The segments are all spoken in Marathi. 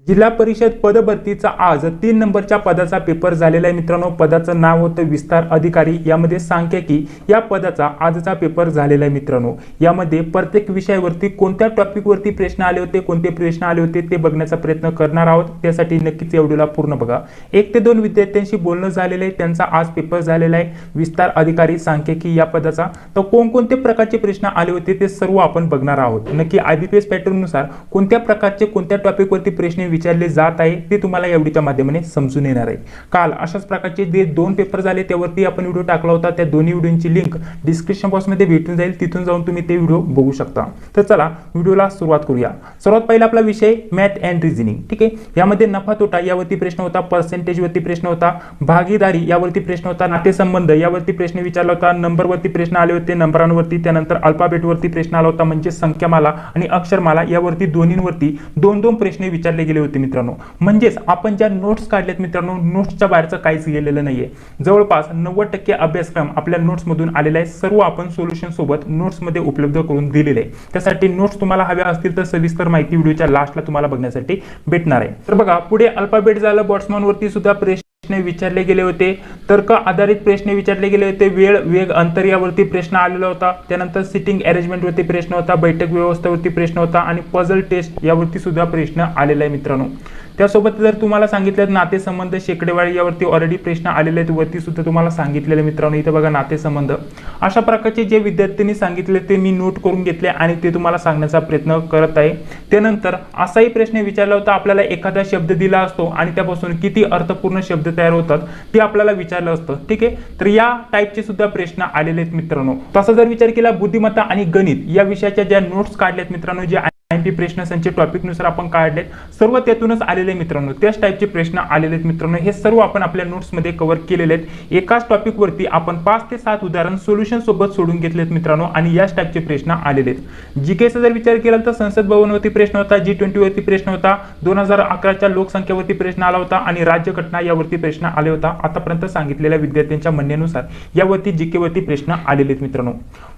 जिल्हा परिषद पदभरतीचा आज 3 नंबरच्या पदाचा पेपर झालेला आहे मित्रांनो। पदाचं नाव होतं विस्तार अधिकारी, यामध्ये सांख्यिकी या पदाचा आजचा पेपर झालेला आहे मित्रांनो। यामध्ये प्रत्येक विषयावरती कोणत्या टॉपिकवरती प्रश्न आले होते, कोणते प्रश्न आले होते ते बघण्याचा प्रयत्न करणार आहोत। त्यासाठी नक्कीच व्हिडिओला पूर्ण बघा। 1 ते 2 विद्यार्थ्यांशी बोलणं झालेलं आहे, त्यांचा आज पेपर झालेला आहे विस्तार अधिकारी सांख्यिकी या पदाचा। तर कोणकोणते प्रकारचे प्रश्न आले होते ते सर्व आपण बघणार आहोत। नक्की आयबीपीएस पॅटर्न नुसार कोणत्या प्रकारचे कोणत्या टॉपिकवरती प्रश्न विचारले जात आहे ते तुम्हाला या व्हिडिओच्या माध्यमाने समजून येणार आहे। काल अशाच प्रकारचे जे 2 पेपर झाले त्यावरती आपण व्हिडिओ टाकला होता, त्या दोन्ही व्हिडिओची लिंक डिस्क्रिप्शन बॉक्समध्ये भेटून जाईल, तिथून जाऊन तुम्ही ते व्हिडिओ बघू शकता। तर चला व्हिडिओला सुरुवात करूया। सर्वात पहिला आपला विषय मॅथ अँड रिझनिंग, ठीक आहे। यामध्ये नफा तोटा यावरती प्रश्न होता, पर्सेंटेज वरती प्रश्न होता, भागीदारी यावरती प्रश्न होता, नातेसंबंध यावरती प्रश्न विचारला होता, नंबर वरती प्रश्न आले होते, नंबरांवरती, त्यानंतर अल्फाबेट वरती प्रश्न आला होता म्हणजे संख्यामाला आणि अक्षरमाला यावरती दोन्हींवरती 2-2 प्रश्न विचारले गेले होते मित्रांनो। म्हणजेच आपण ज्या नोट्स काढल्यात मित्रांनो, नोट्सच्या बाहेरचं काहीच गेलेलं नाहीये। जवळपास 90% अभ्यासक्रम आपल्या नोट्स मधून आलेला आहे। सर्व आपण सोल्युशन सोबत नोट्स मध्ये उपलब्ध करून दिलेले आहे। त्यासाठी नोट्स तुम्हाला हव्या असतील तर सविस्तर माहिती व्हिडिओच्या लास्टला तुम्हाला बघण्यासाठी भेटणार आहे। तर बघा, पुढे अल्फाबेट झालं, बॉट्समन वरती सुद्धा प्रश्न विचारले गेले होते, तर्क आधारित प्रश्न विचारले गेले होते, वेळ वेग अंतर यावरती प्रश्न आलेला होता, त्यानंतर सिटिंग अरेंजमेंट वरती प्रश्न होता, बैठक व्यवस्थेवरती प्रश्न होता आणि पझल टेस्ट यावरती सुद्धा प्रश्न आलेला आहे मित्रांनो। त्यासोबत जर तुम्हाला सांगितलं नातेसंबंध शेकडेवारी यावरती ऑलरेडी प्रश्न आलेले आहेत, वरती सुद्धा तुम्हाला सांगितलेलं मित्रांनो। इथे बघा नातेसंबंध, अशा प्रकारचे जे विद्यार्थ्यांनी सांगितले ते मी नोट करून घेतले आणि ते तुम्हाला सांगण्याचा प्रयत्न करत आहे। त्यानंतर असाही प्रश्न विचारला होता, आपल्याला एखादा शब्द दिला असतो आणि त्यापासून किती अर्थपूर्ण शब्द तयार होतात ते आपल्याला विचारलं असतं, ठीक आहे। तर या टाईपचे सुद्धा प्रश्न आलेले आहेत मित्रांनो। तसा जर विचार केला, बुद्धिमत्ता आणि गणित या विषयाच्या ज्या नोट्स काढल्यात मित्रांनो, जे आयएमपी प्रश्न संच टॉपिक नुसार आपण काढलेत, सर्व त्यातूनच आलेले मित्रांनो, त्याच टाईपचे प्रश्न आलेले आहेत मित्रांनो। हे सर्व आपण आपल्या नोट्स मध्ये कव्हर केलेले आहेत। एकाच टॉपिक वरती आपण 5 ते 7 उदाहरण सोल्युशन सोबत सोडून घेतलेत मित्रांनो आणि याच टाईपचे प्रश्न आलेले आहेत। जीकेचा जर विचार केला तर संसद भवन वरती प्रश्न होता, G20 वरती प्रश्न होता, 2011च्या लोकसंख्येवरती प्रश्न आला होता आणि राज्यघटना यावरती प्रश्न आले होता। आतापर्यंत सांगितलेल्या विद्यार्थ्यांच्या म्हणण्यानुसार यावरती जीके वरती प्रश्न आलेले आहेत मित्रांनो।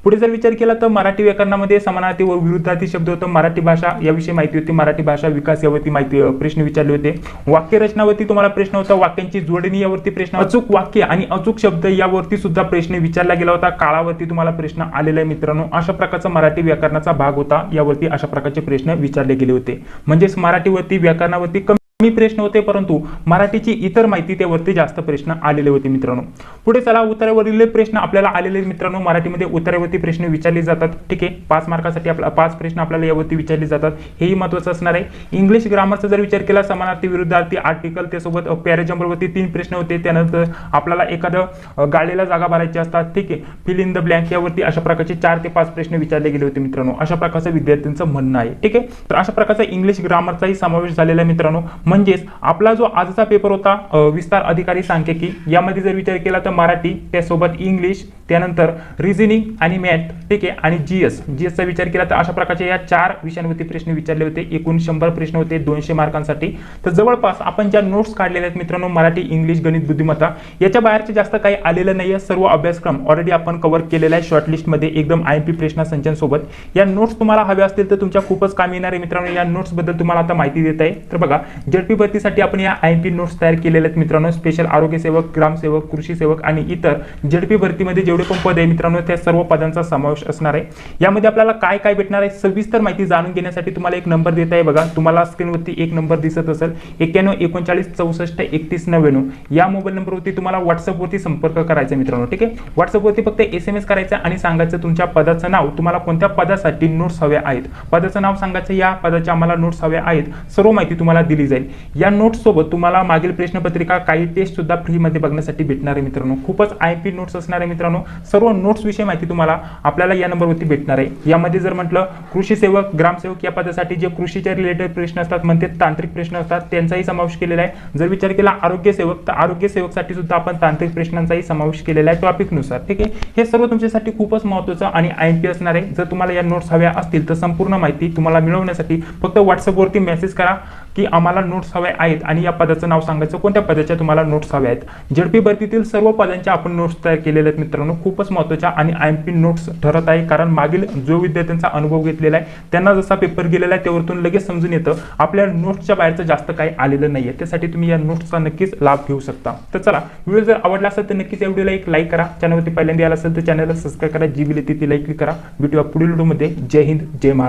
पुढे जर विचार केला तर मराठी व्याकरणामध्ये समानार्थी व विरुद्धार्थी शब्द होतं, मराठी भाषा याविषयी माहिती होती, मराठी भाषा विकास यावरती माहिती प्रश्न विचारले होते। वाक्य रचनावरती तुम्हाला प्रश्न होता, वाक्यांची जोडणी यावरती प्रश्न, अचूक वाक्य आणि अचूक शब्द यावरती सुद्धा प्रश्न विचारला गेला होता। काळावरती तुम्हाला प्रश्न आलेला आहे मित्रांनो। अशा प्रकारचा मराठी व्याकरणाचा भाग होता, यावरती अशा प्रकारचे प्रश्न विचारले गेले होते। म्हणजेच मराठीवरती व्याकरणावरती कमी प्रश्न होते, परंतु मराठीची इतर माहिती त्यावरती जास्त प्रश्न आलेले होते मित्रांनो। पुढे चला, उत्तरावरील प्रश्न आपल्याला आलेले मित्रांनो। मराठीमध्ये उत्तरावरती प्रश्न विचारले जातात, ठीक आहे। 5 मार्कासाठी आपला 5 प्रश्न आपल्याला यावरती विचारले जातात, हेही महत्त्वाचं असणार आहे। इंग्लिश ग्रामरचा जर विचार केला, समानार्थी विरुद्धार्थी आर्टिकल त्यासोबत पॅराजंबल वरती 3 प्रश्न होते। त्यानंतर आपल्याला एखादं गाळलेल्या जागा भरायची असतात, ठीक आहे, फिल इन द ब्लँक यावरती अशा प्रकारचे 4 ते 5 प्रश्न विचारले गेले होते मित्रांनो। अशा प्रकारचं विद्यार्थ्यांचं म्हणणं आहे, ठीक आहे। तर अशा प्रकारचा इंग्लिश ग्रामरचाही समावेश झालेला आहे मित्रांनो। म्हणजेच आपला जो आजचा पेपर होता विस्तार अधिकारी सांख्यिकी, यामध्ये जर विचार केला तर मराठी त्यासोबत इंग्लिश, त्यानंतर रिझनिंग आणि मॅथ, ठीक आहे, आणि जीएसचा विचार केला तर अशा प्रकारचे या 4 विषयांवरती प्रश्न विचारले होते। एकूण 100 प्रश्न होते 200 मार्कांसाठी। तर जवळपास आपण ज्या नोट्स काढलेल्या आहेत मित्रांनो, मराठी, इंग्लिश, गणित, बुद्धिमत्ता याच्या बाहेरचे जास्त काही आलेलं नाहीये। सर्व अभ्यासक्रम ऑलरेडी आपण कव्हर केलेला आहे शॉर्टलिस्ट मध्ये एकदम आयएमपी प्रश्न संचांसोबत। या नोट्स तुम्हाला हव्या असतील तर तुमच्या खूपच कामी येणार आहे मित्रांनो। या नोट्स बद्दल तुम्हाला आता माहिती देत आहे। तर बघा, झेडपी भरतीसाठी आपण या आयएमपी नोट्स तयार केलेले आहेत मित्रांनो। स्पेशल आरोग्य सेवक, ग्रामसेवक, कृषी सेवक आणि इतर झेडपी भरतीमध्ये जेवढे पण पद आहे मित्रांनो, त्या सर्व पदांचा समावेश असणार आहे। यामध्ये आपल्याला काय काय भेटणार आहे सविस्तर माहिती जाणून घेण्यासाठी तुम्हाला एक नंबर देत आहे बघा, तुम्हाला स्क्रीनवरती एक नंबर दिसत असेल, 91 39 64 31 99 या मोबाईल नंबरवरती तुम्हाला व्हॉट्सअपवरती संपर्क करायचा मित्रांनो, ठीक आहे। व्हॉट्सअपवरती फक्त SMS करायचा आणि सांगायचं तुमच्या पदाचं नाव, तुम्हाला कोणत्या पदासाठी नोट्स हव्या आहेत, पदाचं नाव सांगायचं, या पदाच्या आम्हाला नोट्स हव्या आहेत, सर्व माहिती तुम्हाला दिली जाईल। या नोट्स सोबत तुम्हाला मागील प्रश्नपत्रिका, काही टेस्ट सुद्धा फ्री मध्ये बघण्यासाठी भेटणार आहे मित्रांनो। खूपच आयएमपी नोट्स असणार आहे मित्रांनो। सर्व नोट्स विषयी माहिती तुम्हाला आपल्याला या नंबरवरती भेटणार आहे। यामध्ये जर म्हटलं कृषी सेवक, ग्रामसेवक या पदासाठी जे कृषीच्या रिलेटेड प्रश्न असतात, म्हणजे तांत्रिक प्रश्न असतात, त्यांचाही समावेश केलेला आहे। जर विचार केला आरोग्य सेवक, तर आरोग्य सेवकसाठी सुद्धा आपण तांत्रिक प्रश्नांचाही समावेश केलेला आहे टॉपिक नुसार, ठीक आहे। हे सर्व तुमच्यासाठी खूपच महत्त्वाचं आणि आयएमपी असणार आहे। जर तुम्हाला या नोट्स हव्या असतील तर संपूर्ण माहिती तुम्हाला मिळवण्यासाठी फक्त व्हॉट्सअपवरती मेसेज करा, की आम्हाला नोट्स हवे आहेत आणि या पदाचं नाव सांगायचं कोणत्या पदाच्या तुम्हाला नोट्स हव्या आहेत। झेडपी भरतीतील सर्व पदांच्या आपण नोट्स तयार केलेल्या आहेत मित्रांनो, खूपच महत्त्वाच्या आणि IMP नोट्स ठरत आहे, कारण मागील जो विद्यार्थ्यांचा अनुभव घेतलेला आहे त्यांना जसा पेपर गेलेला आहे त्यावरून लगेच समजून येतं आपल्या नोट्सच्या बाहेरचं जास्त काही आलेलं नाहीये। त्यासाठी तुम्ही या नोट्सचा नक्कीच लाभ घेऊ शकता। तर चला, व्हिडिओ जर आवडला असेल तर नक्कीच या व्हिडिओला एक लाईक करा, चॅनलवरती पहिल्यांदा आला असेल तर चॅनलला सबस्क्राईब करा, जी बिल ती लाईक करा। भेटूया पुढील व्हिडिओमध्ये। जय हिंद, जय महाराष्ट्र।